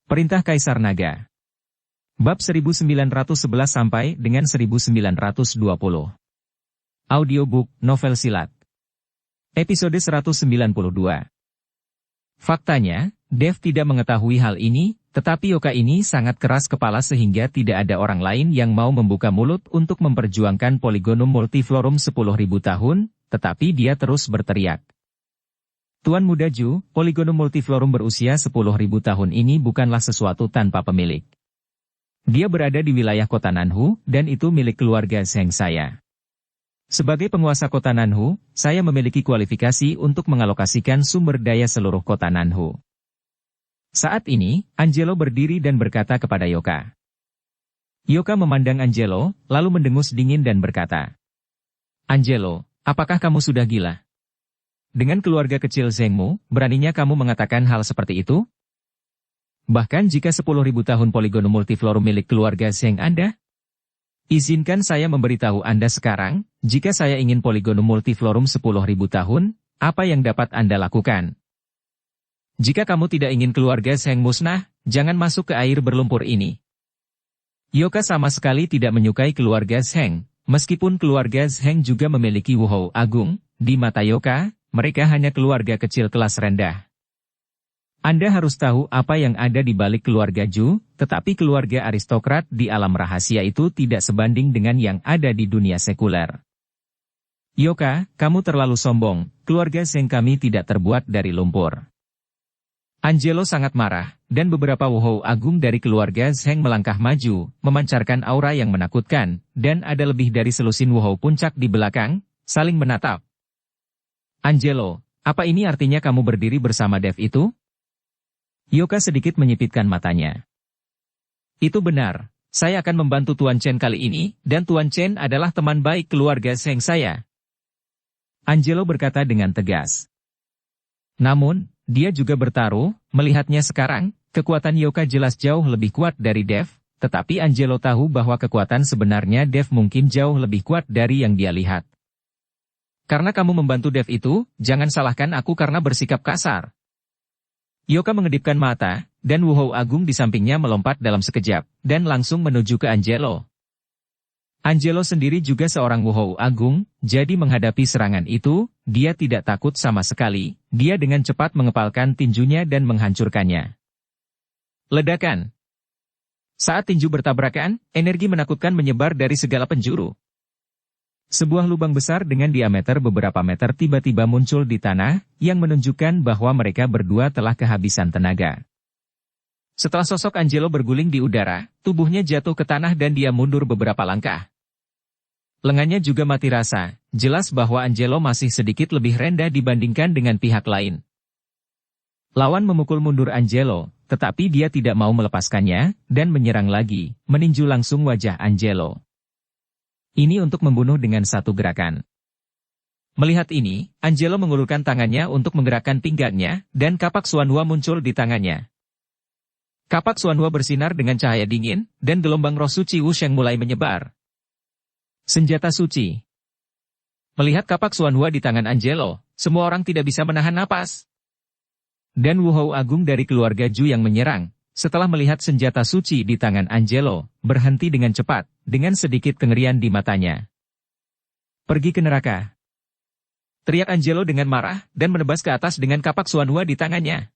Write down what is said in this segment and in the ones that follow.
Perintah Kaisar Naga. Bab 1911 sampai dengan 1920. Audiobook, novel silat. Episode 192. Faktanya, Dev tidak mengetahui hal ini, tetapi Yoka ini sangat keras kepala sehingga tidak ada orang lain yang mau membuka mulut untuk memperjuangkan Polygonum Multiflorum 10.000 tahun, tetapi dia terus berteriak. Tuan Muda Ju, Polygonum Multiflorum berusia 10.000 tahun ini bukanlah sesuatu tanpa pemilik. Dia berada di wilayah kota Nanhu, dan itu milik keluarga Zheng saya. Sebagai penguasa kota Nanhu, saya memiliki kualifikasi untuk mengalokasikan sumber daya seluruh kota Nanhu. Saat ini, Angelo berdiri dan berkata kepada Yoka. Yoka memandang Angelo, lalu mendengus dingin dan berkata, Angelo, apakah kamu sudah gila? Dengan keluarga kecil Zhengmu, beraninya kamu mengatakan hal seperti itu? Bahkan jika 10.000 tahun Polygonum Multiflorum milik keluarga Zheng Anda? Izinkan saya memberitahu Anda sekarang, jika saya ingin Polygonum Multiflorum 10.000 tahun, apa yang dapat Anda lakukan? Jika kamu tidak ingin keluarga Zheng musnah, jangan masuk ke air berlumpur ini. Yoka sama sekali tidak menyukai keluarga Zheng, meskipun keluarga Zheng juga memiliki Wuhou Agung, di mata Yoka, mereka hanya keluarga kecil kelas rendah. Anda harus tahu apa yang ada di balik keluarga Ju, tetapi keluarga aristokrat di alam rahasia itu tidak sebanding dengan yang ada di dunia sekuler. Yoka, kamu terlalu sombong, keluarga Zheng kami tidak terbuat dari lumpur. Angelo sangat marah, dan beberapa Wuhou Agung dari keluarga Zheng melangkah maju, memancarkan aura yang menakutkan, dan ada lebih dari selusin Wuhou puncak di belakang, saling menatap. Angelo, apa ini artinya kamu berdiri bersama Dev itu? Yoka sedikit menyipitkan matanya. Itu benar, saya akan membantu Tuan Chen kali ini, dan Tuan Chen adalah teman baik keluarga Zheng saya. Angelo berkata dengan tegas. Namun, dia juga bertaruh, melihatnya sekarang, kekuatan Yoka jelas jauh lebih kuat dari Dev, tetapi Angelo tahu bahwa kekuatan sebenarnya Dev mungkin jauh lebih kuat dari yang dia lihat. Karena kamu membantu Dev itu, jangan salahkan aku karena bersikap kasar. Yoka mengedipkan mata, dan Wuhou Agung di sampingnya melompat dalam sekejap, dan langsung menuju ke Angelo. Angelo sendiri juga seorang Wuhou Agung, jadi menghadapi serangan itu, dia tidak takut sama sekali, dia dengan cepat mengepalkan tinjunya dan menghancurkannya. Ledakan. Saat tinju bertabrakan, energi menakutkan menyebar dari segala penjuru. Sebuah lubang besar dengan diameter beberapa meter tiba-tiba muncul di tanah, yang menunjukkan bahwa mereka berdua telah kehabisan tenaga. Setelah sosok Angelo berguling di udara, tubuhnya jatuh ke tanah dan dia mundur beberapa langkah. Lengannya juga mati rasa, jelas bahwa Angelo masih sedikit lebih rendah dibandingkan dengan pihak lain. Lawan memukul mundur Angelo, tetapi dia tidak mau melepaskannya, dan menyerang lagi, meninju langsung wajah Angelo. Ini untuk membunuh dengan satu gerakan. Melihat ini, Angelo mengulurkan tangannya untuk menggerakkan pinggangnya, dan kapak Xuanhua muncul di tangannya. Kapak Xuanhua bersinar dengan cahaya dingin, dan gelombang roh suci Wusheng mulai menyebar. Senjata suci. Melihat kapak Xuanhua di tangan Angelo, semua orang tidak bisa menahan napas. Dan Wuhou Agung dari keluarga Ju yang menyerang, setelah melihat senjata suci di tangan Angelo, berhenti dengan cepat, dengan sedikit kengerian di matanya. Pergi ke neraka. Teriak Angelo dengan marah, dan menebas ke atas dengan kapak Xuanhua di tangannya.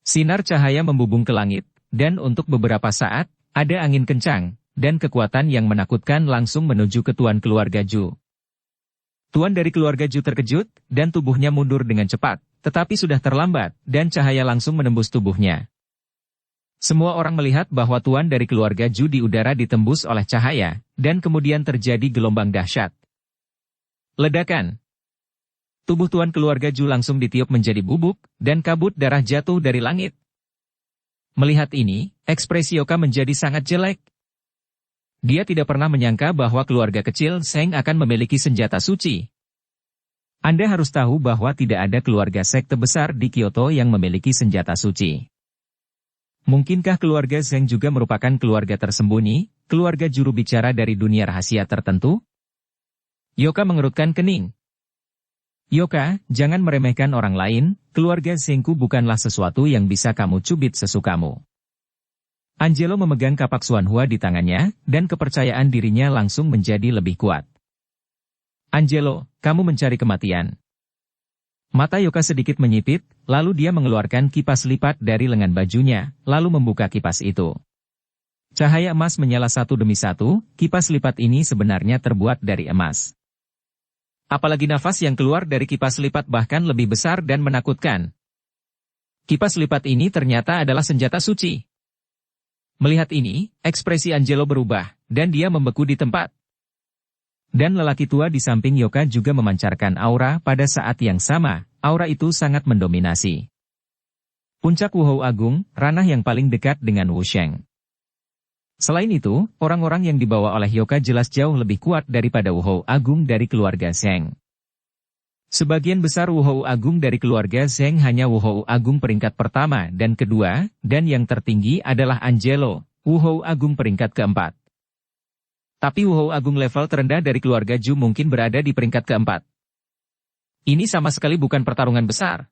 Sinar cahaya membubung ke langit, dan untuk beberapa saat, ada angin kencang, dan kekuatan yang menakutkan langsung menuju ke tuan keluarga Ju. Tuan dari keluarga Ju terkejut, dan tubuhnya mundur dengan cepat, tetapi sudah terlambat, dan cahaya langsung menembus tubuhnya. Semua orang melihat bahwa tuan dari keluarga Ju di udara ditembus oleh cahaya, dan kemudian terjadi gelombang dahsyat. Ledakan. Tubuh tuan keluarga Ju langsung ditiup menjadi bubuk, dan kabut darah jatuh dari langit. Melihat ini, ekspresi Yoka menjadi sangat jelek. Dia tidak pernah menyangka bahwa keluarga kecil Zheng akan memiliki senjata suci. Anda harus tahu bahwa tidak ada keluarga sekte besar di Kyoto yang memiliki senjata suci. Mungkinkah keluarga Zheng juga merupakan keluarga tersembunyi, keluarga juru bicara dari dunia rahasia tertentu? Yoka mengerutkan kening. Yoka, jangan meremehkan orang lain, keluarga Zhengku bukanlah sesuatu yang bisa kamu cubit sesukamu. Angelo memegang kapak Xuanhua di tangannya, dan kepercayaan dirinya langsung menjadi lebih kuat. Angelo, kamu mencari kematian. Mata Yoka sedikit menyipit, lalu dia mengeluarkan kipas lipat dari lengan bajunya, lalu membuka kipas itu. Cahaya emas menyala satu demi satu, kipas lipat ini sebenarnya terbuat dari emas. Apalagi nafas yang keluar dari kipas lipat bahkan lebih besar dan menakutkan. Kipas lipat ini ternyata adalah senjata suci. Melihat ini, ekspresi Angelo berubah, dan dia membeku di tempat. Dan lelaki tua di samping Yoka juga memancarkan aura pada saat yang sama, aura itu sangat mendominasi. Puncak Wuhou Agung, ranah yang paling dekat dengan Wu Sheng. Selain itu, orang-orang yang dibawa oleh Yoka jelas jauh lebih kuat daripada Wuhou Agung dari keluarga Zheng. Sebagian besar Wuhou Agung dari keluarga Zheng hanya Wuhou Agung peringkat pertama dan kedua, dan yang tertinggi adalah Angelo, Wuhou Agung peringkat keempat. Tapi Wuhou Agung level terendah dari keluarga Zhu mungkin berada di peringkat keempat. Ini sama sekali bukan pertarungan besar.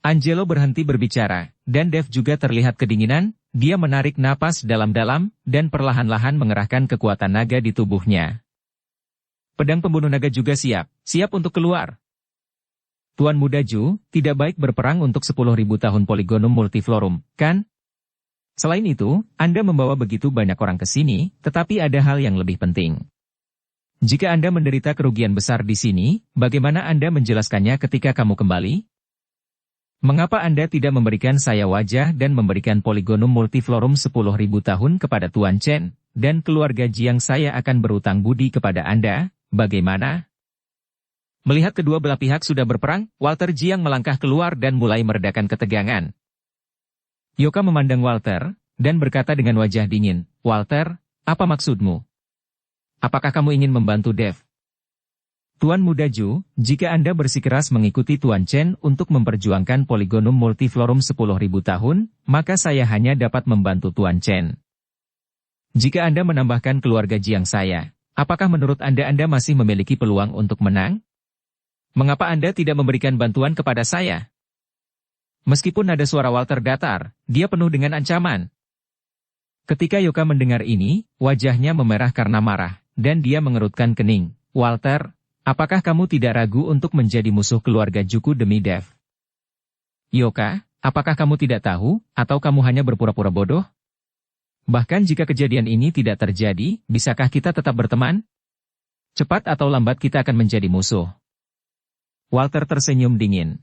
Angelo berhenti berbicara, dan Dev juga terlihat kedinginan, dia menarik napas dalam-dalam, dan perlahan-lahan mengerahkan kekuatan naga di tubuhnya. Pedang pembunuh naga juga siap untuk keluar. Tuan Muda Zhu, tidak baik berperang untuk 10.000 tahun Polygonum Multiflorum, kan? Selain itu, Anda membawa begitu banyak orang ke sini, tetapi ada hal yang lebih penting. Jika Anda menderita kerugian besar di sini, bagaimana Anda menjelaskannya ketika kamu kembali? Mengapa Anda tidak memberikan saya wajah dan memberikan Polygonum Multiflorum 10.000 tahun kepada Tuan Chen, dan keluarga Jiang saya akan berutang budi kepada Anda? Bagaimana? Melihat kedua belah pihak sudah berperang, Walter Jiang melangkah keluar dan mulai meredakan ketegangan. Yoka memandang Walter, dan berkata dengan wajah dingin, "Walter, apa maksudmu? Apakah kamu ingin membantu Dev?" Tuan Muda Zhu, jika Anda bersikeras mengikuti Tuan Chen untuk memperjuangkan Polygonum Multiflorum 10.000 tahun, maka saya hanya dapat membantu Tuan Chen. Jika Anda menambahkan keluarga Jiang saya, apakah menurut Anda masih memiliki peluang untuk menang? Mengapa Anda tidak memberikan bantuan kepada saya? Meskipun nada suara Walter datar, dia penuh dengan ancaman. Ketika Yoka mendengar ini, wajahnya memerah karena marah, dan dia mengerutkan kening. "Walter, apakah kamu tidak ragu untuk menjadi musuh keluarga Juku demi Dev?" "Yoka, apakah kamu tidak tahu, atau kamu hanya berpura-pura bodoh? Bahkan jika kejadian ini tidak terjadi, bisakah kita tetap berteman? Cepat atau lambat kita akan menjadi musuh." Walter tersenyum dingin.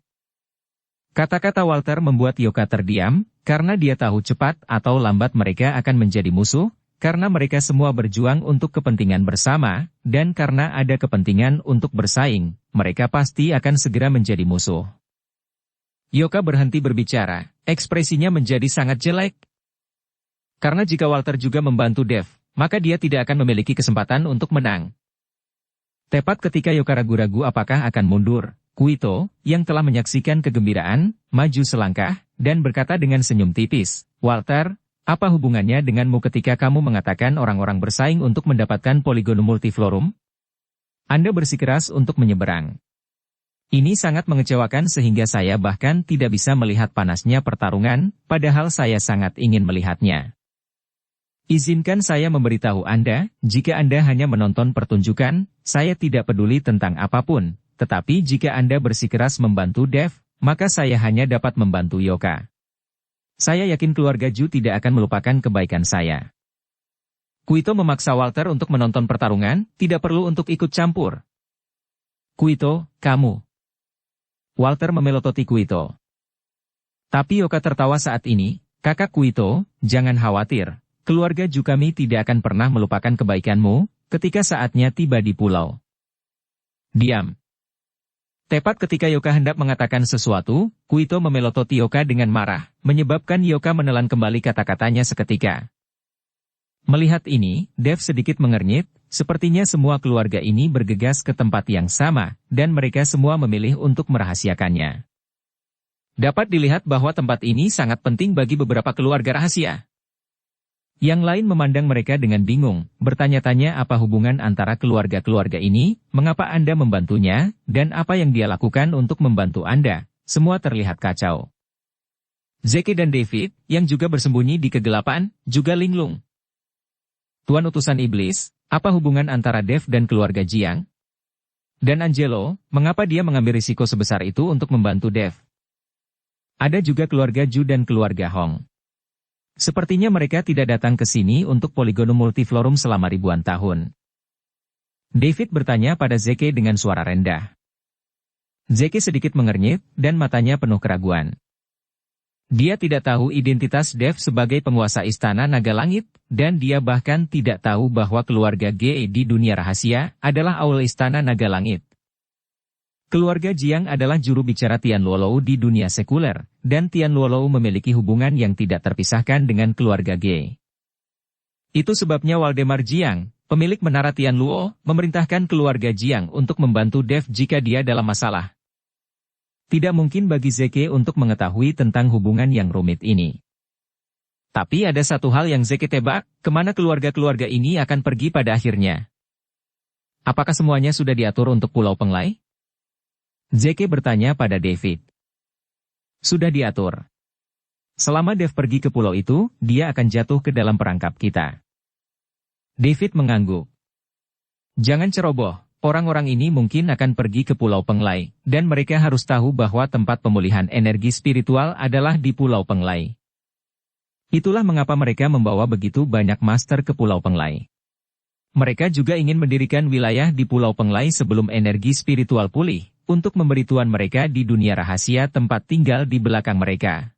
Kata-kata Walter membuat Yoka terdiam, karena dia tahu cepat atau lambat mereka akan menjadi musuh, karena mereka semua berjuang untuk kepentingan bersama, dan karena ada kepentingan untuk bersaing, mereka pasti akan segera menjadi musuh. Yoka berhenti berbicara, ekspresinya menjadi sangat jelek. Karena jika Walter juga membantu Dev, maka dia tidak akan memiliki kesempatan untuk menang. Tepat ketika Yoka ragu-ragu apakah akan mundur, Kuito, yang telah menyaksikan kegembiraan, maju selangkah, dan berkata dengan senyum tipis, "Walter, apa hubungannya denganmu ketika kamu mengatakan orang-orang bersaing untuk mendapatkan Polygonum Multiflorum? Anda bersikeras untuk menyeberang. Ini sangat mengecewakan sehingga saya bahkan tidak bisa melihat panasnya pertarungan, padahal saya sangat ingin melihatnya. Izinkan saya memberitahu Anda, jika Anda hanya menonton pertunjukan, saya tidak peduli tentang apapun. Tetapi jika Anda bersikeras membantu Dev, maka saya hanya dapat membantu Yoka. Saya yakin keluarga Zhu tidak akan melupakan kebaikan saya." Kuito memaksa Walter untuk menonton pertarungan, tidak perlu untuk ikut campur. "Kuito, kamu." Walter memelototi Kuito. Tapi Yoka tertawa saat ini, "Kakak Kuito, jangan khawatir, keluarga Zhu kami tidak akan pernah melupakan kebaikanmu, ketika saatnya tiba di pulau." "Diam." Tepat ketika Yoka hendak mengatakan sesuatu, Kuito memelototi Yoka dengan marah, menyebabkan Yoka menelan kembali kata-katanya seketika. Melihat ini, Dev sedikit mengernyit, sepertinya semua keluarga ini bergegas ke tempat yang sama, dan mereka semua memilih untuk merahasiakannya. Dapat dilihat bahwa tempat ini sangat penting bagi beberapa keluarga rahasia. Yang lain memandang mereka dengan bingung, bertanya-tanya apa hubungan antara keluarga-keluarga ini, mengapa Anda membantunya, dan apa yang dia lakukan untuk membantu Anda. Semua terlihat kacau. Zeke dan David, yang juga bersembunyi di kegelapan, juga linglung. Tuan utusan iblis, apa hubungan antara Dev dan keluarga Jiang? Dan Angelo, mengapa dia mengambil risiko sebesar itu untuk membantu Dev? Ada juga keluarga Ju dan keluarga Hong. Sepertinya mereka tidak datang ke sini untuk Polygonum Multiflorum selama ribuan tahun. David bertanya pada Zeke dengan suara rendah. Zeke sedikit mengernyit, dan matanya penuh keraguan. Dia tidak tahu identitas Dev sebagai penguasa Istana Naga Langit, dan dia bahkan tidak tahu bahwa keluarga Ge di dunia rahasia adalah awal Istana Naga Langit. Keluarga Jiang adalah juru bicara Tian Luolou di dunia sekuler, dan Tian Luolou memiliki hubungan yang tidak terpisahkan dengan keluarga Ge. Itu sebabnya Waldemar Jiang, pemilik menara Tian Luo, memerintahkan keluarga Jiang untuk membantu Dev jika dia dalam masalah. Tidak mungkin bagi Zeke untuk mengetahui tentang hubungan yang rumit ini. Tapi ada satu hal yang Zeke tebak, kemana keluarga-keluarga ini akan pergi pada akhirnya. Apakah semuanya sudah diatur untuk Pulau Penglai? Zeke bertanya pada David. Sudah diatur. Selama Dev pergi ke pulau itu, dia akan jatuh ke dalam perangkap kita. David mengangguk. Jangan ceroboh. Orang-orang ini mungkin akan pergi ke Pulau Penglai, dan mereka harus tahu bahwa tempat pemulihan energi spiritual adalah di Pulau Penglai. Itulah mengapa mereka membawa begitu banyak master ke Pulau Penglai. Mereka juga ingin mendirikan wilayah di Pulau Penglai sebelum energi spiritual pulih, untuk memberi tuan mereka di dunia rahasia tempat tinggal di belakang mereka.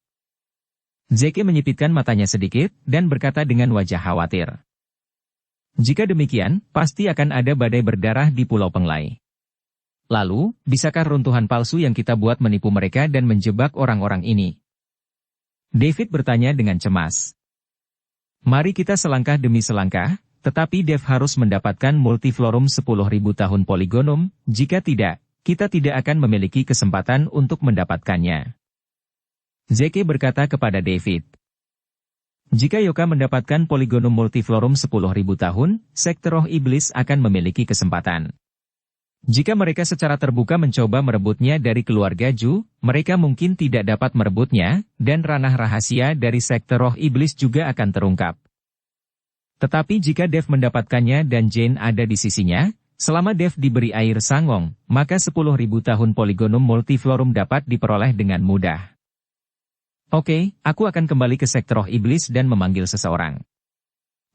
Zeke menyipitkan matanya sedikit, dan berkata dengan wajah khawatir. Jika demikian, pasti akan ada badai berdarah di Pulau Penglai. Lalu, bisakah runtuhan palsu yang kita buat menipu mereka dan menjebak orang-orang ini? David bertanya dengan cemas. Mari kita selangkah demi selangkah, tetapi Dev harus mendapatkan multiflorum 10.000 tahun Polygonum, jika tidak, kita tidak akan memiliki kesempatan untuk mendapatkannya. Zeke berkata kepada David. Jika Yoka mendapatkan Polygonum Multiflorum 10.000 tahun, sekte roh iblis akan memiliki kesempatan. Jika mereka secara terbuka mencoba merebutnya dari keluarga Ju, mereka mungkin tidak dapat merebutnya, dan ranah rahasia dari sekte roh iblis juga akan terungkap. Tetapi jika Dev mendapatkannya dan Jane ada di sisinya, selama Dev diberi air sangong, maka 10.000 tahun Polygonum Multiflorum dapat diperoleh dengan mudah. Oke, aku akan kembali ke sekte roh iblis dan memanggil seseorang.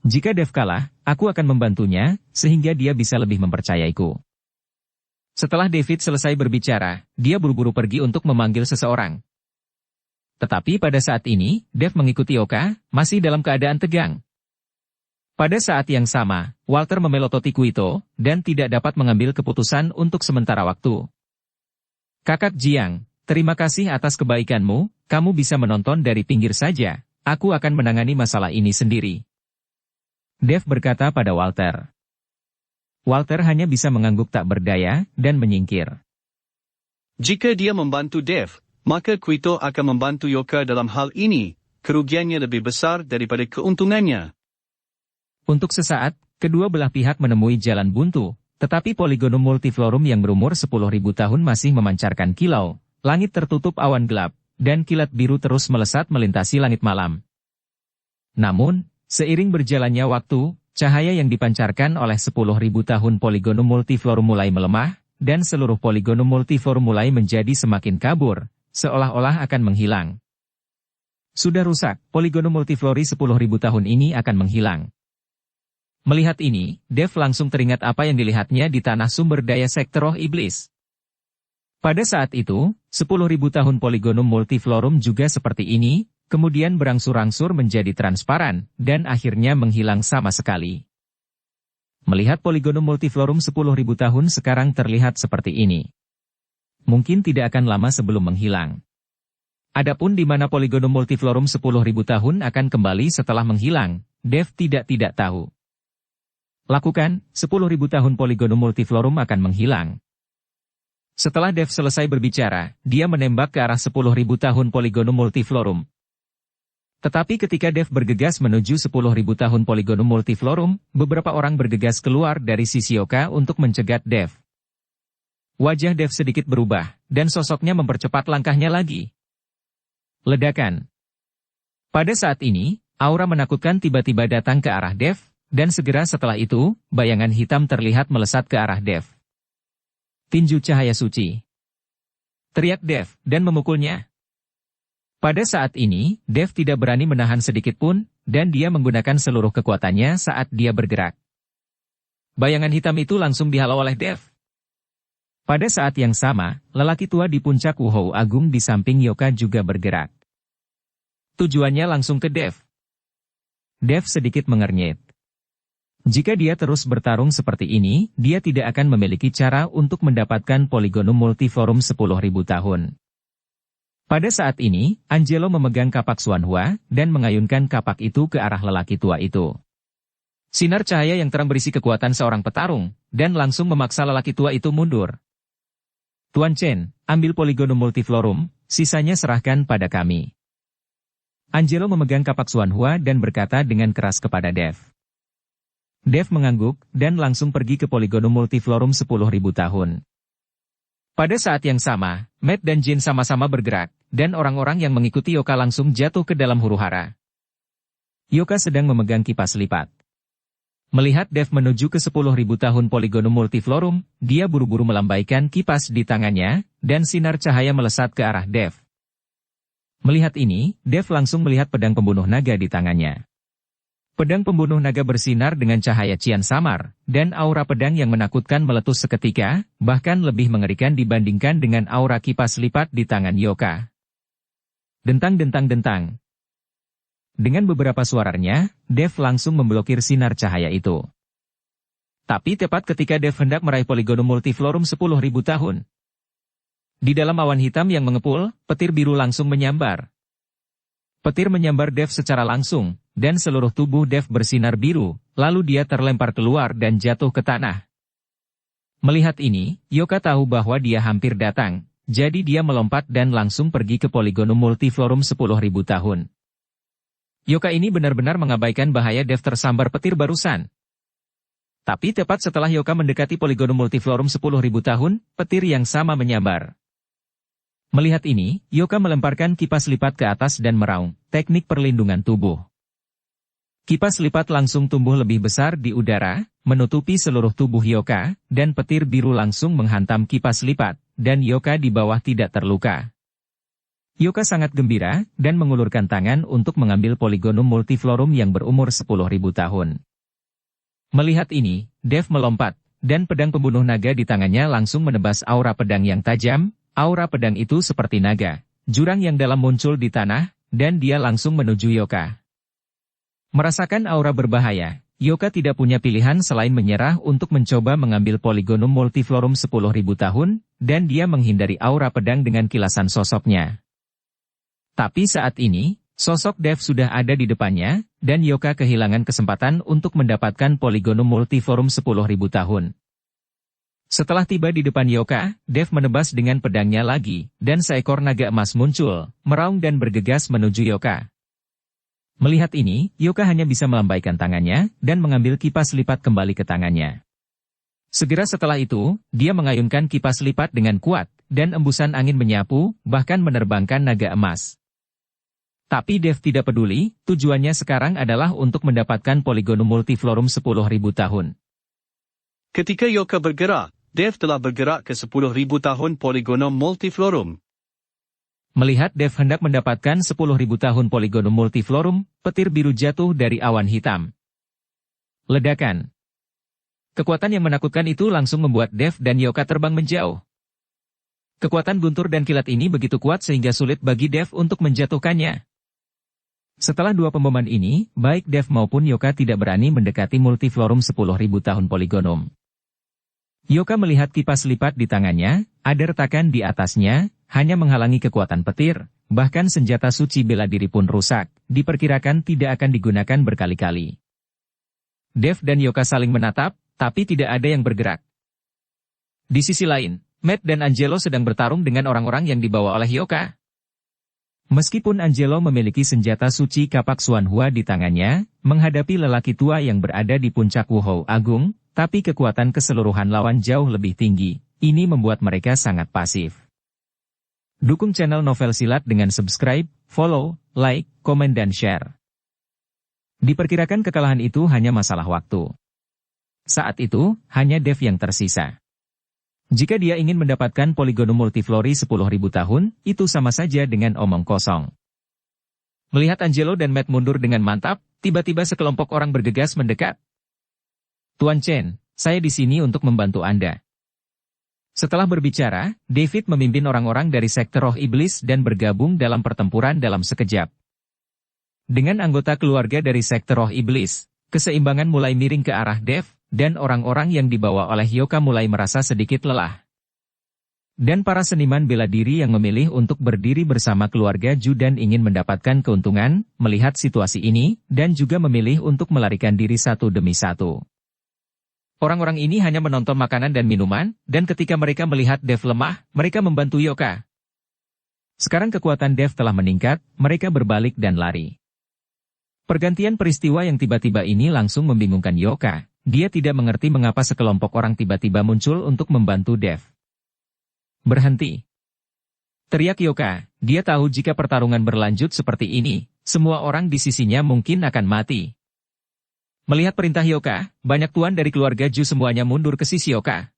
Jika Dev kalah, aku akan membantunya, sehingga dia bisa lebih mempercayaiku. Setelah David selesai berbicara, dia buru-buru pergi untuk memanggil seseorang. Tetapi pada saat ini, Dev mengikuti Yoka, masih dalam keadaan tegang. Pada saat yang sama, Walter memelototi Quito, dan tidak dapat mengambil keputusan untuk sementara waktu. Kakak Jiang, terima kasih atas kebaikanmu, kamu bisa menonton dari pinggir saja, aku akan menangani masalah ini sendiri. Dev berkata pada Walter. Walter hanya bisa mengangguk tak berdaya, dan menyingkir. Jika dia membantu Dev, maka Quito akan membantu Yoka dalam hal ini, kerugiannya lebih besar daripada keuntungannya. Untuk sesaat, kedua belah pihak menemui jalan buntu, tetapi Polygonum Multiflorum yang berumur 10.000 tahun masih memancarkan kilau, langit tertutup awan gelap, dan kilat biru terus melesat melintasi langit malam. Namun, seiring berjalannya waktu, cahaya yang dipancarkan oleh 10.000 tahun Polygonum Multiflorum mulai melemah, dan seluruh Polygonum Multiflorum mulai menjadi semakin kabur, seolah-olah akan menghilang. Sudah rusak, Polygonum Multiflori 10.000 tahun ini akan menghilang. Melihat ini, Dev langsung teringat apa yang dilihatnya di tanah sumber daya sekte roh iblis. Pada saat itu, 10.000 tahun Polygonum Multiflorum juga seperti ini, kemudian berangsur-angsur menjadi transparan, dan akhirnya menghilang sama sekali. Melihat Polygonum Multiflorum 10.000 tahun sekarang terlihat seperti ini. Mungkin tidak akan lama sebelum menghilang. Adapun di mana Polygonum Multiflorum 10.000 tahun akan kembali setelah menghilang, Dev tidak tahu. Lakukan, 10.000 tahun Polygonum Multiflorum akan menghilang. Setelah Dev selesai berbicara, dia menembak ke arah 10.000 tahun Polygonum Multiflorum. Tetapi ketika Dev bergegas menuju 10.000 tahun Polygonum Multiflorum, beberapa orang bergegas keluar dari sisi Yoka untuk mencegat Dev. Wajah Dev sedikit berubah, dan sosoknya mempercepat langkahnya lagi. Ledakan. Pada saat ini, aura menakutkan tiba-tiba datang ke arah Dev, dan segera setelah itu, bayangan hitam terlihat melesat ke arah Dev. Tinju cahaya suci. Teriak Dev, dan memukulnya. Pada saat ini, Dev tidak berani menahan sedikit pun, dan dia menggunakan seluruh kekuatannya saat dia bergerak. Bayangan hitam itu langsung dihalau oleh Dev. Pada saat yang sama, lelaki tua di puncak Wuhou Agung di samping Yoka juga bergerak. Tujuannya langsung ke Dev. Dev sedikit mengernyit. Jika dia terus bertarung seperti ini, dia tidak akan memiliki cara untuk mendapatkan Polygonum Multiflorum 10.000 tahun. Pada saat ini, Angelo memegang kapak Xuanhua, dan mengayunkan kapak itu ke arah lelaki tua itu. Sinar cahaya yang terang berisi kekuatan seorang petarung, dan langsung memaksa lelaki tua itu mundur. Tuan Chen, ambil Polygonum Multiflorum, sisanya serahkan pada kami. Angelo memegang kapak Xuanhua dan berkata dengan keras kepada Dev. Dev mengangguk, dan langsung pergi ke Polygonum Multiflorum 10.000 tahun. Pada saat yang sama, Matt dan Jin sama-sama bergerak, dan orang-orang yang mengikuti Yoka langsung jatuh ke dalam huru-hara. Yoka sedang memegang kipas lipat. Melihat Dev menuju ke 10.000 tahun Polygonum Multiflorum, dia buru-buru melambaikan kipas di tangannya, dan sinar cahaya melesat ke arah Dev. Melihat ini, Dev langsung melihat pedang pembunuh naga di tangannya. Pedang pembunuh naga bersinar dengan cahaya cian samar, dan aura pedang yang menakutkan meletus seketika, bahkan lebih mengerikan dibandingkan dengan aura kipas lipat di tangan Yoka. Dentang-dentang-dentang. Dengan beberapa suaranya, Dev langsung memblokir sinar cahaya itu. Tapi tepat ketika Dev hendak meraih Polygonum Multiflorum 10.000 tahun. Di dalam awan hitam yang mengepul, petir biru langsung menyambar. Petir menyambar Dev secara langsung, dan seluruh tubuh Dev bersinar biru, lalu dia terlempar keluar dan jatuh ke tanah. Melihat ini, Yoka tahu bahwa dia hampir datang, jadi dia melompat dan langsung pergi ke Polygonum Multiflorum 10.000 tahun. Yoka ini benar-benar mengabaikan bahaya Dev tersambar petir barusan. Tapi tepat setelah Yoka mendekati Polygonum Multiflorum 10.000 tahun, petir yang sama menyambar. Melihat ini, Yoka melemparkan kipas lipat ke atas dan meraung, teknik perlindungan tubuh. Kipas lipat langsung tumbuh lebih besar di udara, menutupi seluruh tubuh Yoka, dan petir biru langsung menghantam kipas lipat, dan Yoka di bawah tidak terluka. Yoka sangat gembira, dan mengulurkan tangan untuk mengambil Polygonum Multiflorum yang berumur 10.000 tahun. Melihat ini, Dev melompat, dan pedang pembunuh naga di tangannya langsung menebas aura pedang yang tajam. Aura pedang itu seperti naga, jurang yang dalam muncul di tanah, dan dia langsung menuju Yoka. Merasakan aura berbahaya, Yoka tidak punya pilihan selain menyerah untuk mencoba mengambil Polygonum Multiflorum 10.000 tahun, dan dia menghindari aura pedang dengan kilasan sosoknya. Tapi saat ini, sosok Dev sudah ada di depannya, dan Yoka kehilangan kesempatan untuk mendapatkan Polygonum Multiflorum 10.000 tahun. Setelah tiba di depan Yoka, Dev menebas dengan pedangnya lagi, dan seekor naga emas muncul, meraung dan bergegas menuju Yoka. Melihat ini, Yoka hanya bisa melambaikan tangannya, dan mengambil kipas lipat kembali ke tangannya. Segera setelah itu, dia mengayunkan kipas lipat dengan kuat, dan embusan angin menyapu, bahkan menerbangkan naga emas. Tapi Dev tidak peduli, tujuannya sekarang adalah untuk mendapatkan Polygonum Multiflorum 10.000 tahun. Ketika Yoka bergerak, Dev telah bergerak ke 10.000 tahun Polygonum Multiflorum. Melihat Dev hendak mendapatkan 10.000 tahun Polygonum Multiflorum, petir biru jatuh dari awan hitam. Ledakan. Kekuatan yang menakutkan itu langsung membuat Dev dan Yoka terbang menjauh. Kekuatan guntur dan kilat ini begitu kuat sehingga sulit bagi Dev untuk menjatuhkannya. Setelah dua pemboman ini, baik Dev maupun Yoka tidak berani mendekati Multiflorum 10.000 tahun Polygonum. Yoka melihat kipas lipat di tangannya, ada retakan di atasnya, hanya menghalangi kekuatan petir, bahkan senjata suci bela diri pun rusak, diperkirakan tidak akan digunakan berkali-kali. Dev dan Yoka saling menatap, tapi tidak ada yang bergerak. Di sisi lain, Matt dan Angelo sedang bertarung dengan orang-orang yang dibawa oleh Yoka. Meskipun Angelo memiliki senjata suci kapak Xuanhua di tangannya, menghadapi lelaki tua yang berada di puncak Wuhou Agung, tapi kekuatan keseluruhan lawan jauh lebih tinggi, ini membuat mereka sangat pasif. Dukung channel Novel Silat dengan subscribe, follow, like, komen dan share. Diperkirakan kekalahan itu hanya masalah waktu. Saat itu, hanya Dev yang tersisa. Jika dia ingin mendapatkan Polygonum Multiflori 10.000 tahun, itu sama saja dengan omong kosong. Melihat Angelo dan Matt mundur dengan mantap, tiba-tiba sekelompok orang bergegas mendekat. Tuan Chen, saya di sini untuk membantu Anda. Setelah berbicara, David memimpin orang-orang dari sekte roh iblis dan bergabung dalam pertempuran dalam sekejap. Dengan anggota keluarga dari sekte roh iblis, keseimbangan mulai miring ke arah Dev, dan orang-orang yang dibawa oleh Yoka mulai merasa sedikit lelah. Dan para seniman bela diri yang memilih untuk berdiri bersama keluarga Ju dan ingin mendapatkan keuntungan, melihat situasi ini, dan juga memilih untuk melarikan diri satu demi satu. Orang-orang ini hanya menonton makanan dan minuman, dan ketika mereka melihat Dev lemah, mereka membantu Yoka. Sekarang kekuatan Dev telah meningkat, mereka berbalik dan lari. Pergantian peristiwa yang tiba-tiba ini langsung membingungkan Yoka. Dia tidak mengerti mengapa sekelompok orang tiba-tiba muncul untuk membantu Dev. Berhenti. Teriak Yoka, dia tahu jika pertarungan berlanjut seperti ini, semua orang di sisinya mungkin akan mati. Melihat perintah Yoka, banyak tuan dari keluarga Ju semuanya mundur ke sisi Yoka.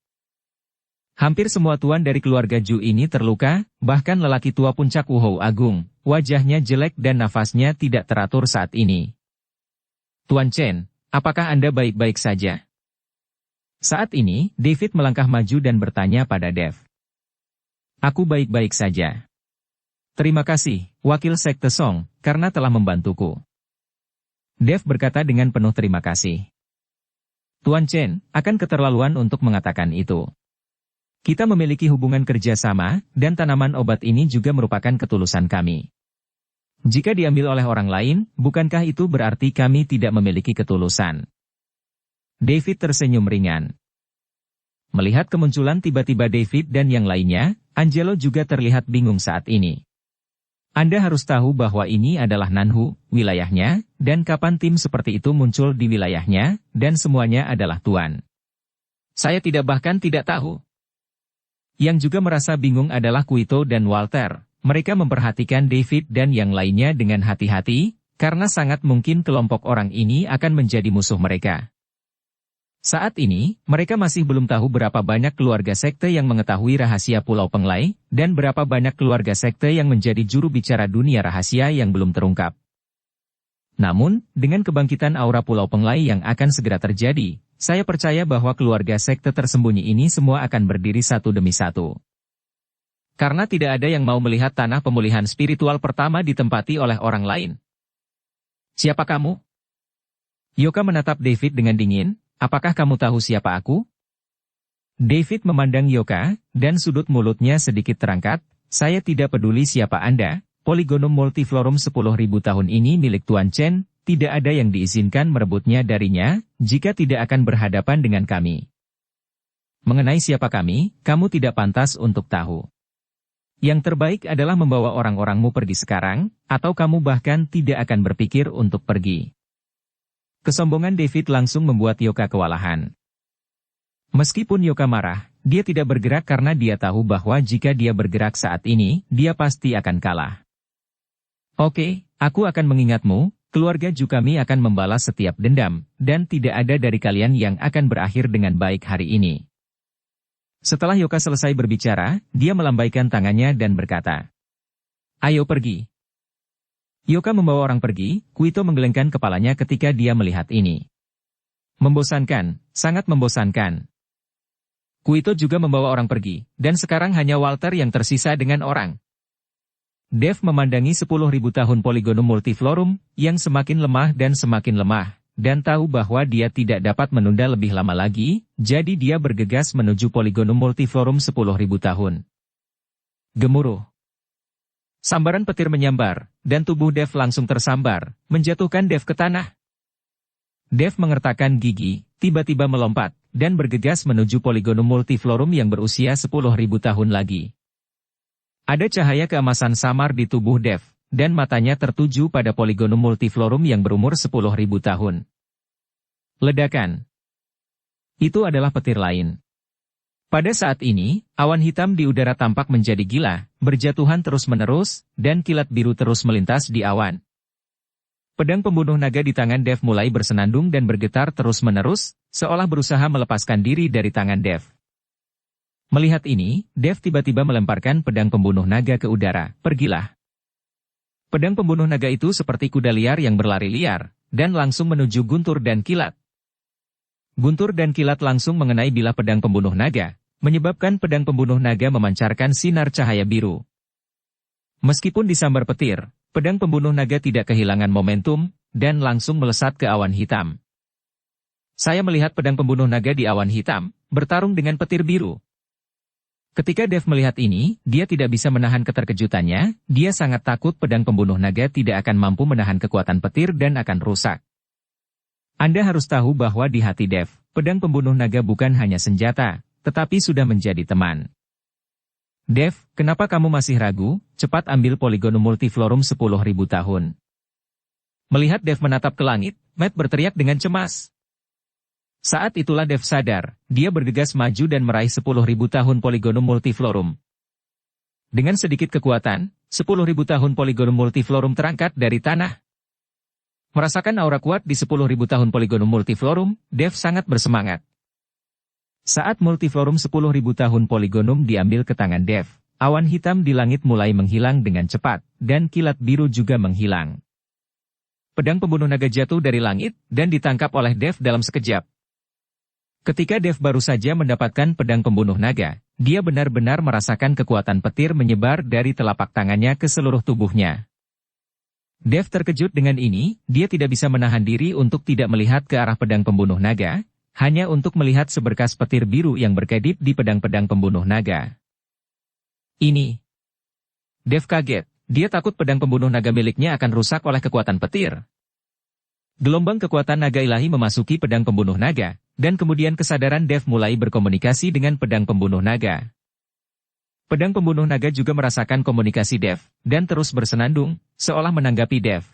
Hampir semua tuan dari keluarga Ju ini terluka, bahkan lelaki tua puncak Wuhou Agung, wajahnya jelek dan nafasnya tidak teratur saat ini. Tuan Chen, apakah Anda baik-baik saja? Saat ini, David melangkah maju dan bertanya pada Dev. Aku baik-baik saja. Terima kasih, Wakil Sekte Song, karena telah membantuku. Dev berkata dengan penuh terima kasih. Tuan Chen, akan keterlaluan untuk mengatakan itu. Kita memiliki hubungan kerjasama, dan tanaman obat ini juga merupakan ketulusan kami. Jika diambil oleh orang lain, bukankah itu berarti kami tidak memiliki ketulusan? David tersenyum ringan. Melihat kemunculan tiba-tiba David dan yang lainnya, Angelo juga terlihat bingung saat ini. Anda harus tahu bahwa ini adalah Nanhu, wilayahnya, dan kapan tim seperti itu muncul di wilayahnya, dan semuanya adalah tuan. Saya bahkan tidak tahu. Yang juga merasa bingung adalah Quito dan Walter. Mereka memperhatikan David dan yang lainnya dengan hati-hati, karena sangat mungkin kelompok orang ini akan menjadi musuh mereka. Saat ini, mereka masih belum tahu berapa banyak keluarga sekte yang mengetahui rahasia Pulau Penglai, dan berapa banyak keluarga sekte yang menjadi juru bicara dunia rahasia yang belum terungkap. Namun, dengan kebangkitan aura Pulau Penglai yang akan segera terjadi, saya percaya bahwa keluarga sekte tersembunyi ini semua akan berdiri satu demi satu. Karena tidak ada yang mau melihat tanah pemulihan spiritual pertama ditempati oleh orang lain. Siapa kamu? Yoka menatap David dengan dingin. Apakah kamu tahu siapa aku? David memandang Yoka, dan sudut mulutnya sedikit terangkat. Saya tidak peduli siapa Anda, Polygonum Multiflorum 10.000 tahun ini milik Tuan Chen, tidak ada yang diizinkan merebutnya darinya, jika tidak akan berhadapan dengan kami. Mengenai siapa kami, kamu tidak pantas untuk tahu. Yang terbaik adalah membawa orang-orangmu pergi sekarang, atau kamu bahkan tidak akan berpikir untuk pergi. Kesombongan David langsung membuat Yoka kewalahan. Meskipun Yoka marah, dia tidak bergerak karena dia tahu bahwa jika dia bergerak saat ini, dia pasti akan kalah. Oke, aku akan mengingatmu, keluarga Ju kami akan membalas setiap dendam, dan tidak ada dari kalian yang akan berakhir dengan baik hari ini. Setelah Yoka selesai berbicara, dia melambaikan tangannya dan berkata, "Ayo pergi." Yoka membawa orang pergi, Quito menggelengkan kepalanya ketika dia melihat ini. Membosankan, sangat membosankan. Quito juga membawa orang pergi, dan sekarang hanya Walter yang tersisa dengan orang. Dev memandangi 10.000 tahun Polygonum Multiflorum, yang semakin lemah, dan tahu bahwa dia tidak dapat menunda lebih lama lagi, jadi dia bergegas menuju Polygonum Multiflorum 10.000 tahun. Gemuruh. Sambaran petir menyambar, dan tubuh Dev langsung tersambar, menjatuhkan Dev ke tanah. Dev mengertakkan gigi, tiba-tiba melompat, dan bergegas menuju Polygonum Multiflorum yang berusia 10.000 tahun lagi. Ada cahaya keemasan samar di tubuh Dev, dan matanya tertuju pada Polygonum Multiflorum yang berumur 10.000 tahun. Ledakan. Itu adalah petir lain. Pada saat ini, awan hitam di udara tampak menjadi gila, berjatuhan terus-menerus, dan kilat biru terus melintas di awan. Pedang pembunuh naga di tangan Dev mulai bersenandung dan bergetar terus-menerus, seolah berusaha melepaskan diri dari tangan Dev. Melihat ini, Dev tiba-tiba melemparkan pedang pembunuh naga ke udara. Pergilah. Pedang pembunuh naga itu seperti kuda liar yang berlari liar, dan langsung menuju guntur dan kilat. Guntur dan kilat langsung mengenai bilah pedang pembunuh naga, menyebabkan pedang pembunuh naga memancarkan sinar cahaya biru. Meskipun disambar petir, pedang pembunuh naga tidak kehilangan momentum, dan langsung melesat ke awan hitam. Saya melihat pedang pembunuh naga di awan hitam, bertarung dengan petir biru. Ketika Dev melihat ini, dia tidak bisa menahan keterkejutannya, dia sangat takut pedang pembunuh naga tidak akan mampu menahan kekuatan petir dan akan rusak. Anda harus tahu bahwa di hati Dev, pedang pembunuh naga bukan hanya senjata, tetapi sudah menjadi teman. Dev, kenapa kamu masih ragu? Cepat ambil Polygonum Multiflorum 10.000 tahun. Melihat Dev menatap ke langit, Matt berteriak dengan cemas. Saat itulah Dev sadar, dia bergegas maju dan meraih 10.000 tahun Polygonum Multiflorum. Dengan sedikit kekuatan, 10.000 tahun Polygonum Multiflorum terangkat dari tanah. Merasakan aura kuat di 10.000 tahun Polygonum Multiflorum, Dev sangat bersemangat. Saat Multiflorum 10.000 tahun Polygonum diambil ke tangan Dev, awan hitam di langit mulai menghilang dengan cepat, dan kilat biru juga menghilang. Pedang pembunuh naga jatuh dari langit, dan ditangkap oleh Dev dalam sekejap. Ketika Dev baru saja mendapatkan pedang pembunuh naga, dia benar-benar merasakan kekuatan petir menyebar dari telapak tangannya ke seluruh tubuhnya. Dev terkejut dengan ini, dia tidak bisa menahan diri untuk tidak melihat ke arah pedang pembunuh naga, hanya untuk melihat seberkas petir biru yang berkedip di pedang-pedang pembunuh naga. Ini. Dev kaget, dia takut pedang pembunuh naga miliknya akan rusak oleh kekuatan petir. Gelombang kekuatan naga ilahi memasuki pedang pembunuh naga, dan kemudian kesadaran Dev mulai berkomunikasi dengan pedang pembunuh naga. Pedang pembunuh naga juga merasakan komunikasi Dev, dan terus bersenandung, seolah menanggapi Dev.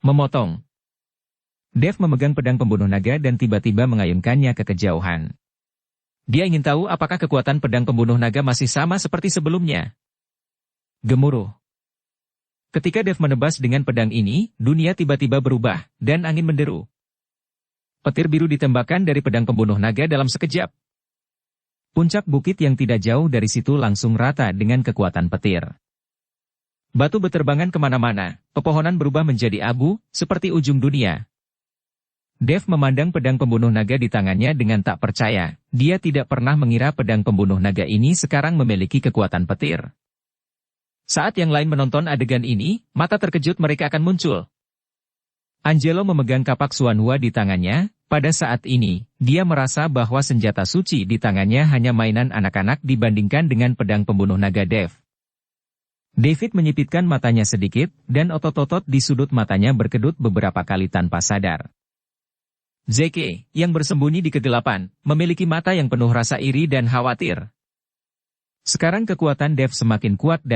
Memotong. Dev memegang pedang pembunuh naga dan tiba-tiba mengayunkannya ke kejauhan. Dia ingin tahu apakah kekuatan pedang pembunuh naga masih sama seperti sebelumnya. Gemuruh. Ketika Dev menebas dengan pedang ini, dunia tiba-tiba berubah, dan angin menderu. Petir biru ditembakkan dari pedang pembunuh naga dalam sekejap. Puncak bukit yang tidak jauh dari situ langsung rata dengan kekuatan petir. Batu berterbangan kemana-mana, pepohonan berubah menjadi abu, seperti ujung dunia. Dev memandang pedang pembunuh naga di tangannya dengan tak percaya, dia tidak pernah mengira pedang pembunuh naga ini sekarang memiliki kekuatan petir. Saat yang lain menonton adegan ini, mata terkejut mereka akan muncul. Angelo memegang kapak Xuanhua di tangannya, pada saat ini, dia merasa bahwa senjata suci di tangannya hanya mainan anak-anak dibandingkan dengan pedang pembunuh naga Dev. David menyipitkan matanya sedikit, dan otot-otot di sudut matanya berkedut beberapa kali tanpa sadar. Zeke, yang bersembunyi di kegelapan, memiliki mata yang penuh rasa iri dan khawatir. Sekarang kekuatan Dev semakin kuat,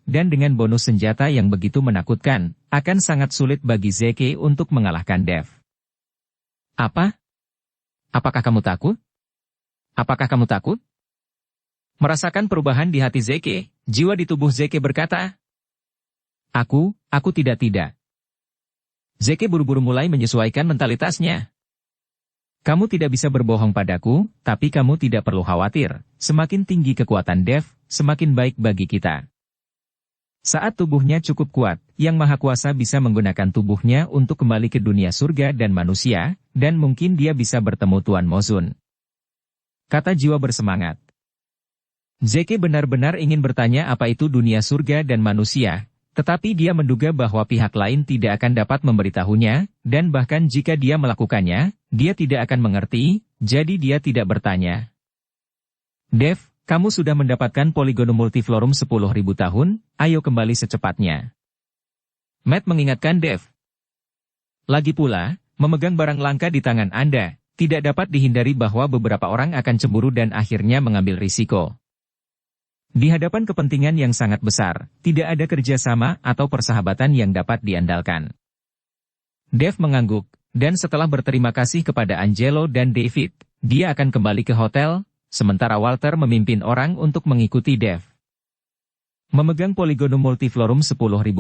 dan dengan bonus senjata yang begitu menakutkan, akan sangat sulit bagi Zeke untuk mengalahkan Dev. Apa? Apakah kamu takut? Apakah kamu takut? Merasakan perubahan di hati Zeke, jiwa di tubuh Zeke berkata, Aku tidak. Zeke buru-buru mulai menyesuaikan mentalitasnya. Kamu tidak bisa berbohong padaku, tapi kamu tidak perlu khawatir. Semakin tinggi kekuatan Dev, semakin baik bagi kita. Saat tubuhnya cukup kuat, Yang Maha Kuasa bisa menggunakan tubuhnya untuk kembali ke dunia surga dan manusia, dan mungkin dia bisa bertemu Tuan Mozun. Kata jiwa bersemangat. Zeke benar-benar ingin bertanya apa itu dunia surga dan manusia, tetapi dia menduga bahwa pihak lain tidak akan dapat memberitahunya, dan bahkan jika dia melakukannya, dia tidak akan mengerti, jadi dia tidak bertanya. Dev, kamu sudah mendapatkan Polygonum Multiflorum 10.000 tahun, ayo kembali secepatnya. Matt mengingatkan Dev. Lagi pula, memegang barang langka di tangan Anda, tidak dapat dihindari bahwa beberapa orang akan cemburu dan akhirnya mengambil risiko. Di hadapan kepentingan yang sangat besar, tidak ada kerjasama atau persahabatan yang dapat diandalkan. Dev mengangguk, dan setelah berterima kasih kepada Angelo dan David, dia akan kembali ke hotel, sementara Walter memimpin orang untuk mengikuti Dev. Memegang Polygonum Multiflorum 10.000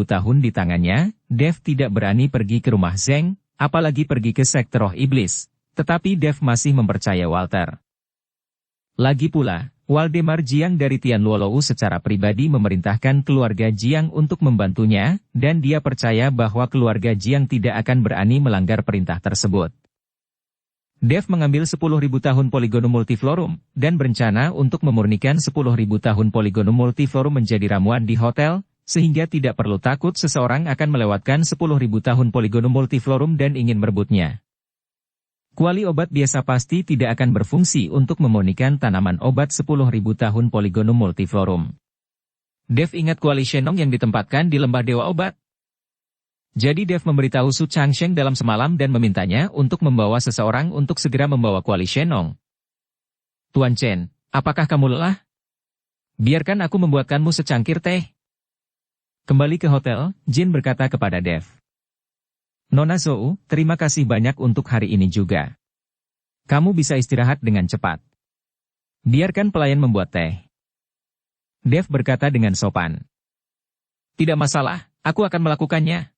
tahun di tangannya, Dev tidak berani pergi ke rumah Zeng, apalagi pergi ke sektor roh iblis, tetapi Dev masih mempercaya Walter. Lagi pula, Waldemar Jiang dari Tianluolou secara pribadi memerintahkan keluarga Jiang untuk membantunya, dan dia percaya bahwa keluarga Jiang tidak akan berani melanggar perintah tersebut. Dev mengambil 10.000 tahun Polygonum Multiflorum, dan berencana untuk memurnikan 10.000 tahun Polygonum Multiflorum menjadi ramuan di hotel, sehingga tidak perlu takut seseorang akan melewatkan 10.000 tahun Polygonum Multiflorum dan ingin merebutnya. Kuali obat biasa pasti tidak akan berfungsi untuk memurnikan tanaman obat 10.000 tahun Polygonum Multiflorum. Dev ingat kuali Shenong yang ditempatkan di lembah Dewa Obat. Jadi Dev memberitahu Su Changsheng dalam semalam dan memintanya untuk membawa seseorang untuk segera membawa kuali Shenong. Tuan Chen, apakah kamu lelah? Biarkan aku membuatkanmu secangkir teh. Kembali ke hotel, Jin berkata kepada Dev. Nona Zhou, terima kasih banyak untuk hari ini juga. Kamu bisa istirahat dengan cepat. Biarkan pelayan membuat teh. Dev berkata dengan sopan. Tidak masalah, aku akan melakukannya.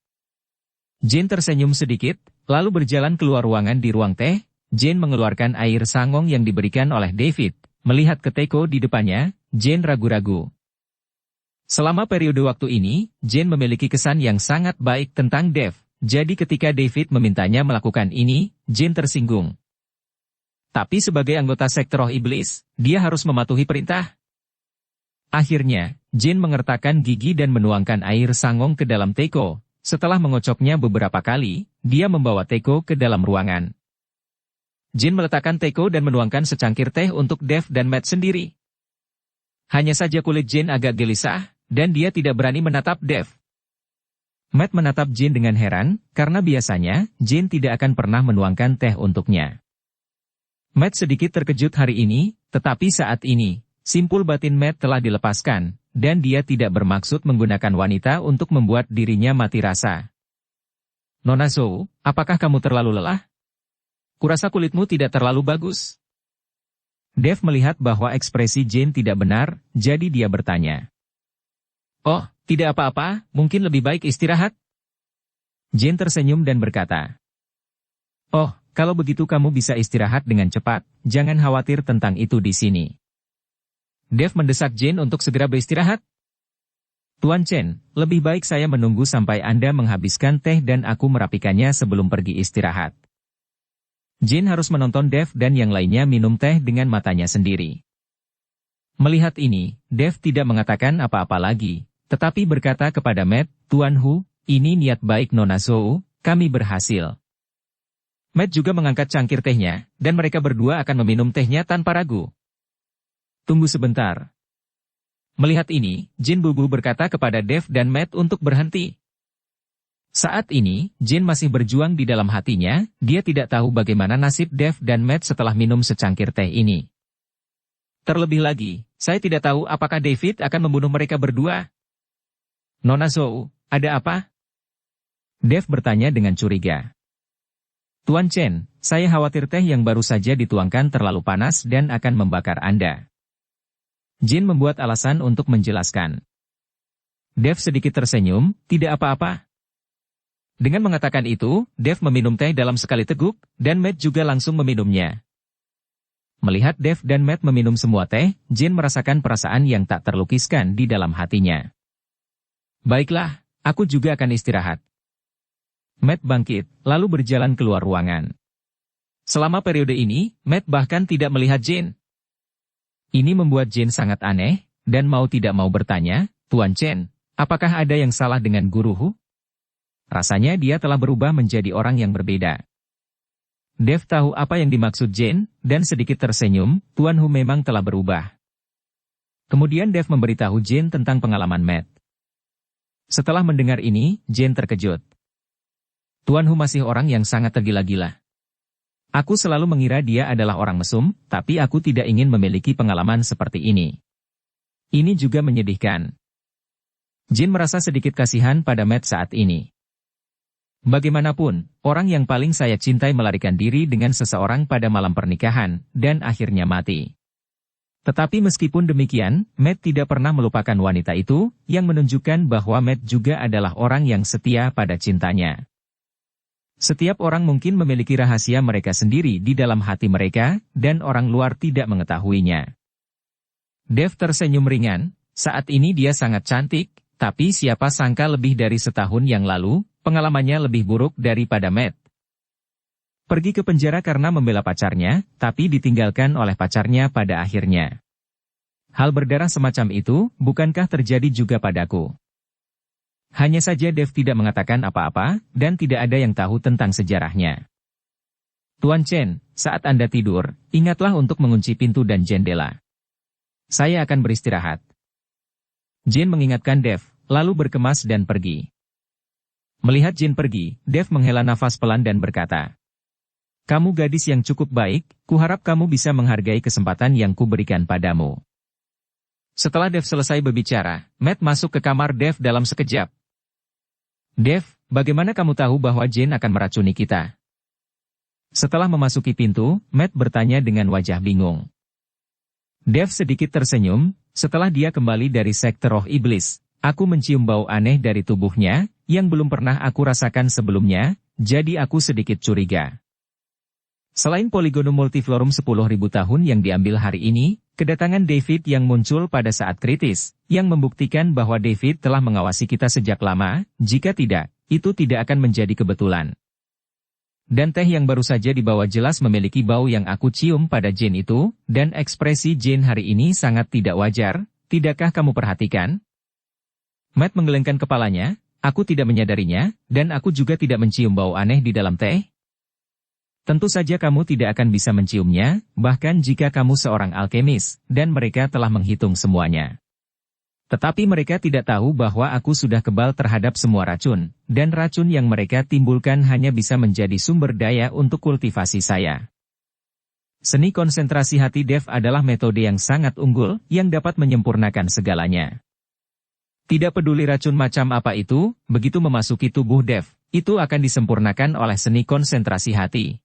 Jin tersenyum sedikit, lalu berjalan keluar ruangan di ruang teh. Jin mengeluarkan air sangong yang diberikan oleh David. Melihat ke teko di depannya, Jin ragu-ragu. Selama periode waktu ini, Jin memiliki kesan yang sangat baik tentang Dev. Jadi ketika David memintanya melakukan ini, Jin tersinggung. Tapi sebagai anggota sektor roh iblis, dia harus mematuhi perintah. Akhirnya, Jin mengertakkan gigi dan menuangkan air sangong ke dalam teko. Setelah mengocoknya beberapa kali, dia membawa teko ke dalam ruangan. Jin meletakkan teko dan menuangkan secangkir teh untuk Dev dan Matt sendiri. Hanya saja kulit Jin agak gelisah, dan dia tidak berani menatap Dev. Matt menatap Jin dengan heran, karena biasanya, Jin tidak akan pernah menuangkan teh untuknya. Matt sedikit terkejut hari ini, tetapi saat ini, simpul batin Matt telah dilepaskan, dan dia tidak bermaksud menggunakan wanita untuk membuat dirinya mati rasa. Nona Zhou, apakah kamu terlalu lelah? Kurasa kulitmu tidak terlalu bagus. Dev melihat bahwa ekspresi Jin tidak benar, jadi dia bertanya. Oh, tidak apa-apa, mungkin lebih baik istirahat. Jin tersenyum dan berkata. Oh, kalau begitu kamu bisa istirahat dengan cepat, jangan khawatir tentang itu di sini. Dev mendesak Jin untuk segera beristirahat. Tuan Chen, lebih baik saya menunggu sampai Anda menghabiskan teh dan aku merapikannya sebelum pergi istirahat. Jin harus menonton Dev dan yang lainnya minum teh dengan matanya sendiri. Melihat ini, Dev tidak mengatakan apa-apa lagi, tetapi berkata kepada Matt, Tuan Hu, ini niat baik Nona Zhou, kami berhasil. Matt juga mengangkat cangkir tehnya, dan mereka berdua akan meminum tehnya tanpa ragu. Tunggu sebentar. Melihat ini, Jin Bubu berkata kepada Dev dan Matt untuk berhenti. Saat ini, Jin masih berjuang di dalam hatinya, dia tidak tahu bagaimana nasib Dev dan Matt setelah minum secangkir teh ini. Terlebih lagi, saya tidak tahu apakah David akan membunuh mereka berdua. Nona Zhou, ada apa? Dev bertanya dengan curiga. Tuan Chen, saya khawatir teh yang baru saja dituangkan terlalu panas dan akan membakar Anda. Jin membuat alasan untuk menjelaskan. Dev sedikit tersenyum, tidak apa-apa. Dengan mengatakan itu, Dev meminum teh dalam sekali teguk, dan Matt juga langsung meminumnya. Melihat Dev dan Matt meminum semua teh, Jin merasakan perasaan yang tak terlukiskan di dalam hatinya. Baiklah, aku juga akan istirahat. Matt bangkit, lalu berjalan keluar ruangan. Selama periode ini, Matt bahkan tidak melihat Jin. Ini membuat Jin sangat aneh, dan mau tidak mau bertanya, Tuan Chen, apakah ada yang salah dengan Guru Hu? Rasanya dia telah berubah menjadi orang yang berbeda. Dev tahu apa yang dimaksud Jin, dan sedikit tersenyum, Tuan Hu memang telah berubah. Kemudian Dev memberitahu Jin tentang pengalaman Matt. Setelah mendengar ini, Jin terkejut. Tuan Hu masih orang yang sangat tergila-gila. Aku selalu mengira dia adalah orang mesum, tapi aku tidak ingin memiliki pengalaman seperti ini. Ini juga menyedihkan. Jin merasa sedikit kasihan pada Matt saat ini. Bagaimanapun, orang yang paling saya cintai melarikan diri dengan seseorang pada malam pernikahan, dan akhirnya mati. Tetapi meskipun demikian, Matt tidak pernah melupakan wanita itu, yang menunjukkan bahwa Matt juga adalah orang yang setia pada cintanya. Setiap orang mungkin memiliki rahasia mereka sendiri di dalam hati mereka, dan orang luar tidak mengetahuinya. Dev tersenyum ringan, saat ini dia sangat cantik, tapi siapa sangka lebih dari setahun yang lalu, pengalamannya lebih buruk daripada Matt. Pergi ke penjara karena membela pacarnya, tapi ditinggalkan oleh pacarnya pada akhirnya. Hal berdarah semacam itu, bukankah terjadi juga padaku? Hanya saja Dev tidak mengatakan apa-apa, dan tidak ada yang tahu tentang sejarahnya. Tuan Chen, saat Anda tidur, ingatlah untuk mengunci pintu dan jendela. Saya akan beristirahat. Jin mengingatkan Dev, lalu berkemas dan pergi. Melihat Jin pergi, Dev menghela nafas pelan dan berkata, "Kamu gadis yang cukup baik, kuharap kamu bisa menghargai kesempatan yang kuberikan padamu." Setelah Dev selesai berbicara, Matt masuk ke kamar Dev dalam sekejap. "Dev, bagaimana kamu tahu bahwa Jin akan meracuni kita?" Setelah memasuki pintu, Matt bertanya dengan wajah bingung. Dev sedikit tersenyum, setelah dia kembali dari sekte roh iblis, aku mencium bau aneh dari tubuhnya, yang belum pernah aku rasakan sebelumnya, jadi aku sedikit curiga. Selain Polygonum Multiflorum 10.000 tahun yang diambil hari ini, kedatangan David yang muncul pada saat kritis, yang membuktikan bahwa David telah mengawasi kita sejak lama, jika tidak, itu tidak akan menjadi kebetulan. Dan teh yang baru saja dibawa jelas memiliki bau yang aku cium pada Jin itu, dan ekspresi Jin hari ini sangat tidak wajar, tidakkah kamu perhatikan? Matt menggelengkan kepalanya, aku tidak menyadarinya, dan aku juga tidak mencium bau aneh di dalam teh. Tentu saja kamu tidak akan bisa menciumnya, bahkan jika kamu seorang alkemis, dan mereka telah menghitung semuanya. Tetapi mereka tidak tahu bahwa aku sudah kebal terhadap semua racun, dan racun yang mereka timbulkan hanya bisa menjadi sumber daya untuk kultivasi saya. Seni konsentrasi hati Dev adalah metode yang sangat unggul, yang dapat menyempurnakan segalanya. Tidak peduli racun macam apa itu, begitu memasuki tubuh Dev, itu akan disempurnakan oleh seni konsentrasi hati.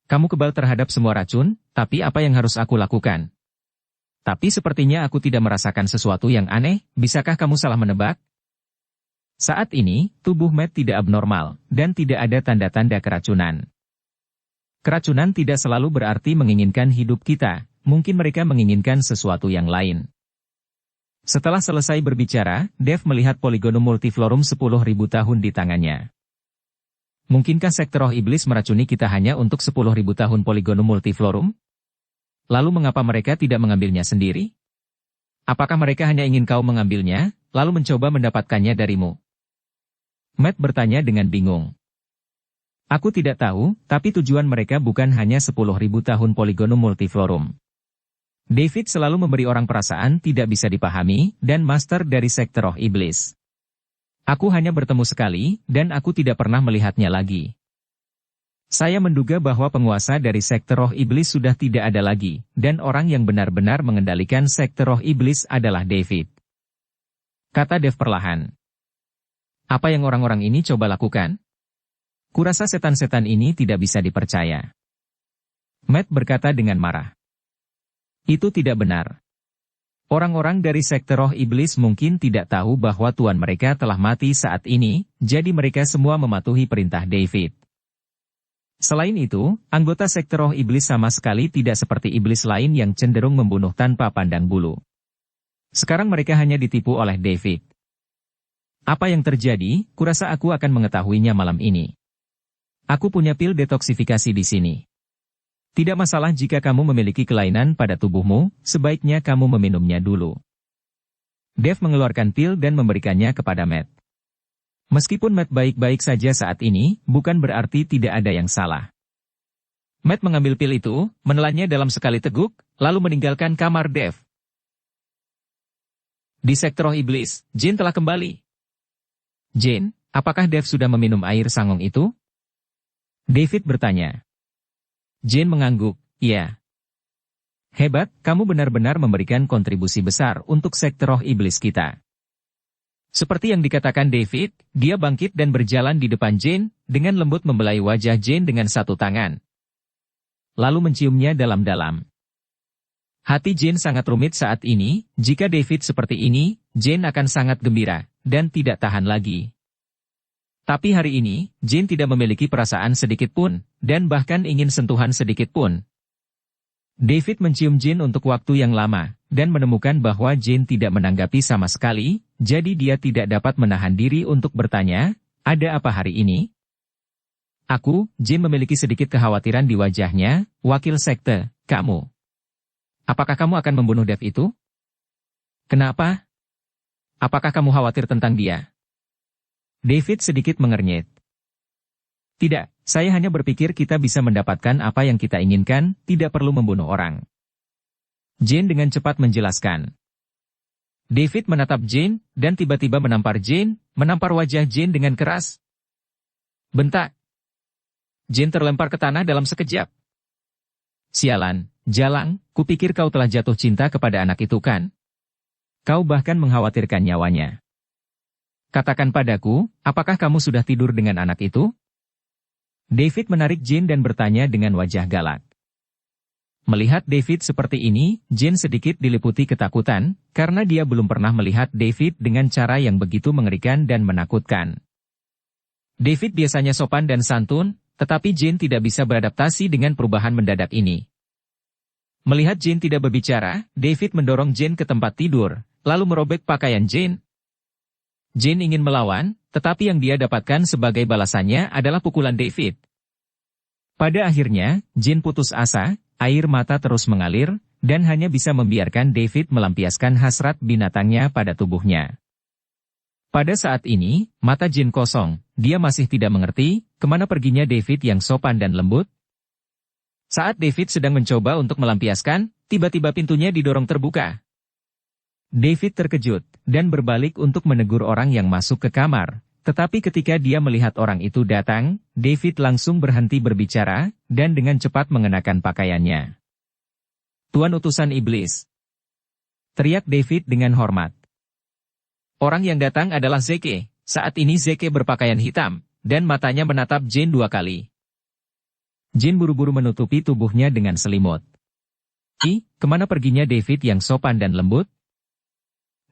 Kamu kebal terhadap semua racun, tapi apa yang harus aku lakukan? Tapi sepertinya aku tidak merasakan sesuatu yang aneh, bisakah kamu salah menebak? Saat ini, tubuh Matt tidak abnormal, dan tidak ada tanda-tanda keracunan. Keracunan tidak selalu berarti menginginkan hidup kita, mungkin mereka menginginkan sesuatu yang lain. Setelah selesai berbicara, Dev melihat Polygonum Multiflorum 10.000 tahun di tangannya. Mungkinkah sekte roh iblis meracuni kita hanya untuk 10.000 tahun Polygonum Multiflorum? Lalu mengapa mereka tidak mengambilnya sendiri? Apakah mereka hanya ingin kau mengambilnya, lalu mencoba mendapatkannya darimu? Matt bertanya dengan bingung. Aku tidak tahu, tapi tujuan mereka bukan hanya 10.000 tahun Polygonum Multiflorum. David selalu memberi orang perasaan tidak bisa dipahami, dan master dari sekte roh iblis. Aku hanya bertemu sekali, dan aku tidak pernah melihatnya lagi. Saya menduga bahwa penguasa dari sekte roh iblis sudah tidak ada lagi, dan orang yang benar-benar mengendalikan sekte roh iblis adalah David. Kata Dev perlahan. Apa yang orang-orang ini coba lakukan? Kurasa setan-setan ini tidak bisa dipercaya. Matt berkata dengan marah. Itu tidak benar. Orang-orang dari sekte roh iblis mungkin tidak tahu bahwa tuan mereka telah mati saat ini, jadi mereka semua mematuhi perintah David. Selain itu, anggota sekte roh iblis sama sekali tidak seperti iblis lain yang cenderung membunuh tanpa pandang bulu. Sekarang mereka hanya ditipu oleh David. Apa yang terjadi, kurasa aku akan mengetahuinya malam ini. Aku punya pil detoksifikasi di sini. Tidak masalah jika kamu memiliki kelainan pada tubuhmu, sebaiknya kamu meminumnya dulu. Dev mengeluarkan pil dan memberikannya kepada Matt. Meskipun Matt baik-baik saja saat ini, bukan berarti tidak ada yang salah. Matt mengambil pil itu, menelannya dalam sekali teguk, lalu meninggalkan kamar Dev. Di sekte roh iblis, Jin telah kembali. Jin, apakah Dev sudah meminum air sangong itu? David bertanya. Jin mengangguk, iya. Hebat, kamu benar-benar memberikan kontribusi besar untuk sekte roh iblis kita. Seperti yang dikatakan David, dia bangkit dan berjalan di depan Jin, dengan lembut membelai wajah Jin dengan satu tangan. Lalu menciumnya dalam-dalam. Hati Jane sangat rumit saat ini, jika David seperti ini, Jane akan sangat gembira, dan tidak tahan lagi. Tapi hari ini, Jane tidak memiliki perasaan sedikit pun, dan bahkan ingin sentuhan sedikit pun. David mencium Jane untuk waktu yang lama, dan menemukan bahwa Jane tidak menanggapi sama sekali, jadi dia tidak dapat menahan diri untuk bertanya, "Ada apa hari ini?" Jane memiliki sedikit kekhawatiran di wajahnya, "Wakil sekte, kamu. Apakah kamu akan membunuh Dev itu?" "Kenapa? Apakah kamu khawatir tentang dia?" David sedikit mengernyit. "Tidak, saya hanya berpikir kita bisa mendapatkan apa yang kita inginkan, tidak perlu membunuh orang." Jane dengan cepat menjelaskan. David menatap Jane, dan tiba-tiba menampar wajah Jane dengan keras. Bentak. Jane terlempar ke tanah dalam sekejap. "Sialan, Jalang, kupikir kau telah jatuh cinta kepada anak itu kan? Kau bahkan mengkhawatirkan nyawanya. Katakan padaku, apakah kamu sudah tidur dengan anak itu?" David menarik Jane dan bertanya dengan wajah galak. Melihat David seperti ini, Jane sedikit diliputi ketakutan, karena dia belum pernah melihat David dengan cara yang begitu mengerikan dan menakutkan. David biasanya sopan dan santun, tetapi Jane tidak bisa beradaptasi dengan perubahan mendadak ini. Melihat Jane tidak berbicara, David mendorong Jane ke tempat tidur, lalu merobek pakaian Jane. Jane ingin melawan, tetapi yang dia dapatkan sebagai balasannya adalah pukulan David. Pada akhirnya, Jane putus asa, air mata terus mengalir, dan hanya bisa membiarkan David melampiaskan hasrat binatangnya pada tubuhnya. Pada saat ini, mata Jane kosong, dia masih tidak mengerti, kemana perginya David yang sopan dan lembut. Saat David sedang mencoba untuk melampiaskan, tiba-tiba pintunya didorong terbuka. David terkejut, dan berbalik untuk menegur orang yang masuk ke kamar, tetapi ketika dia melihat orang itu datang, David langsung berhenti berbicara, dan dengan cepat mengenakan pakaiannya. "Tuan utusan iblis!" teriak David dengan hormat. Orang yang datang adalah Zeke. Saat ini Zeke berpakaian hitam, dan matanya menatap Jane 2 kali. Jane buru-buru menutupi tubuhnya dengan selimut. Kemana perginya David yang sopan dan lembut?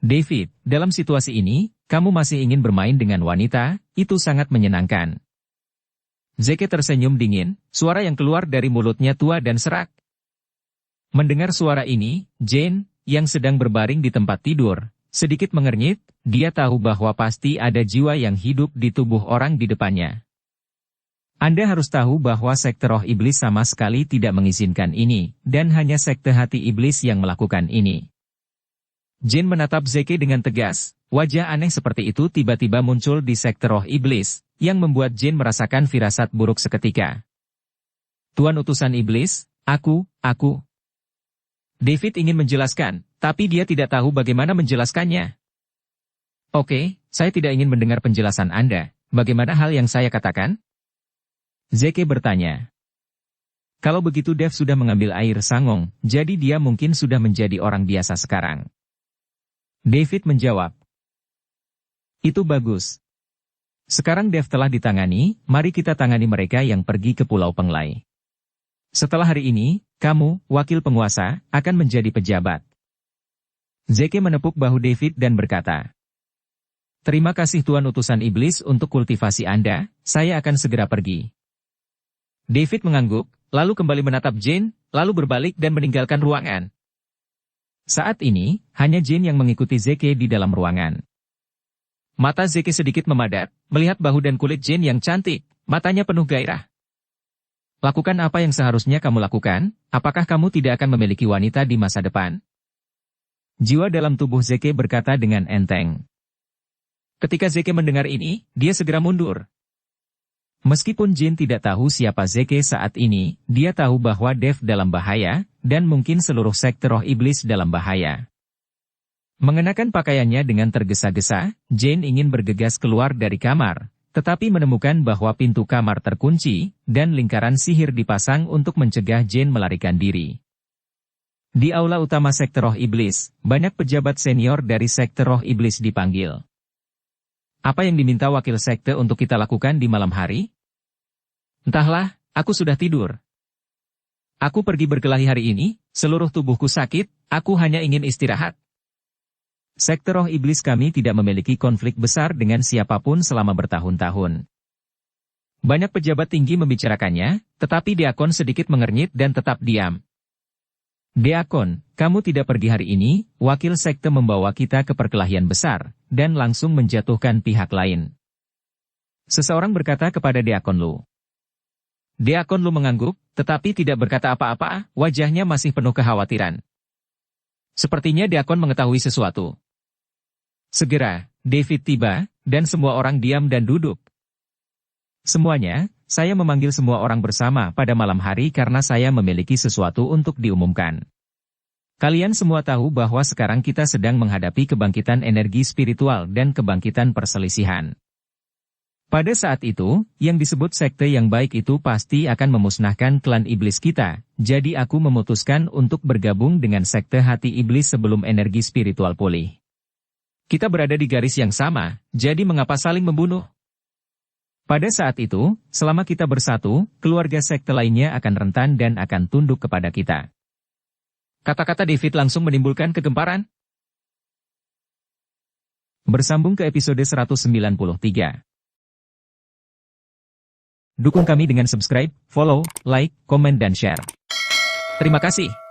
"David, dalam situasi ini, kamu masih ingin bermain dengan wanita, itu sangat menyenangkan." Zeke tersenyum dingin, suara yang keluar dari mulutnya tua dan serak. Mendengar suara ini, Jane, yang sedang berbaring di tempat tidur, sedikit mengernyit, dia tahu bahwa pasti ada jiwa yang hidup di tubuh orang di depannya. Anda harus tahu bahwa sekte roh iblis sama sekali tidak mengizinkan ini, dan hanya sekte hati iblis yang melakukan ini. Jane menatap Zeke dengan tegas, wajah aneh seperti itu tiba-tiba muncul di sekte roh iblis, yang membuat Jane merasakan firasat buruk seketika. "Tuan utusan iblis, aku. David ingin menjelaskan, tapi dia tidak tahu bagaimana menjelaskannya. "Oke, saya tidak ingin mendengar penjelasan Anda, bagaimana hal yang saya katakan?" Zeke bertanya. "Kalau begitu Dev sudah mengambil air sangong, jadi dia mungkin sudah menjadi orang biasa sekarang." David menjawab. "Itu bagus. Sekarang Dev telah ditangani, mari kita tangani mereka yang pergi ke Pulau Penglai. Setelah hari ini, kamu, wakil penguasa, akan menjadi pejabat." Zeke menepuk bahu David dan berkata, "Terima kasih Tuan utusan iblis untuk kultivasi Anda, saya akan segera pergi." David mengangguk, lalu kembali menatap Jane, lalu berbalik dan meninggalkan ruangan. Saat ini, hanya Jane yang mengikuti Zeke di dalam ruangan. Mata Zeke sedikit memadat, melihat bahu dan kulit Jane yang cantik, matanya penuh gairah. "Lakukan apa yang seharusnya kamu lakukan, apakah kamu tidak akan memiliki wanita di masa depan?" Jiwa dalam tubuh Zeke berkata dengan enteng. Ketika Zeke mendengar ini, dia segera mundur. Meskipun Jane tidak tahu siapa Zeke saat ini, dia tahu bahwa Dev dalam bahaya, dan mungkin seluruh sekte roh iblis dalam bahaya. Mengenakan pakaiannya dengan tergesa-gesa, Jane ingin bergegas keluar dari kamar, tetapi menemukan bahwa pintu kamar terkunci, dan lingkaran sihir dipasang untuk mencegah Jane melarikan diri. Di aula utama sekte roh iblis, banyak pejabat senior dari sekte roh iblis dipanggil. "Apa yang diminta wakil sekte untuk kita lakukan di malam hari?" "Entahlah, aku sudah tidur." Aku pergi berkelahi hari ini, seluruh tubuhku sakit, aku hanya ingin istirahat. Sekte Roh Iblis kami tidak memiliki konflik besar dengan siapapun selama bertahun-tahun. Banyak pejabat tinggi membicarakannya, tetapi Deakon sedikit mengernyit dan tetap diam. Deakon, kamu tidak pergi hari ini, wakil sekte membawa kita ke perkelahian besar, dan langsung menjatuhkan pihak lain. Seseorang berkata kepada Deakon Lu. Deakon Lu mengangguk, tetapi tidak berkata apa-apa, wajahnya masih penuh kekhawatiran. Sepertinya Deakon mengetahui sesuatu. Segera, David tiba, dan semua orang diam dan duduk. Semuanya, saya memanggil semua orang bersama pada malam hari karena saya memiliki sesuatu untuk diumumkan. Kalian semua tahu bahwa sekarang kita sedang menghadapi kebangkitan energi spiritual dan kebangkitan perselisihan. Pada saat itu, yang disebut sekte yang baik itu pasti akan memusnahkan klan iblis kita, jadi aku memutuskan untuk bergabung dengan sekte hati iblis sebelum energi spiritual pulih. Kita berada di garis yang sama, jadi mengapa saling membunuh? Pada saat itu, selama kita bersatu, keluarga sekte lainnya akan rentan dan akan tunduk kepada kita. Kata-kata David langsung menimbulkan kegemparan. Bersambung ke episode 193. Dukung kami dengan subscribe, follow, like, komen dan share. Terima kasih.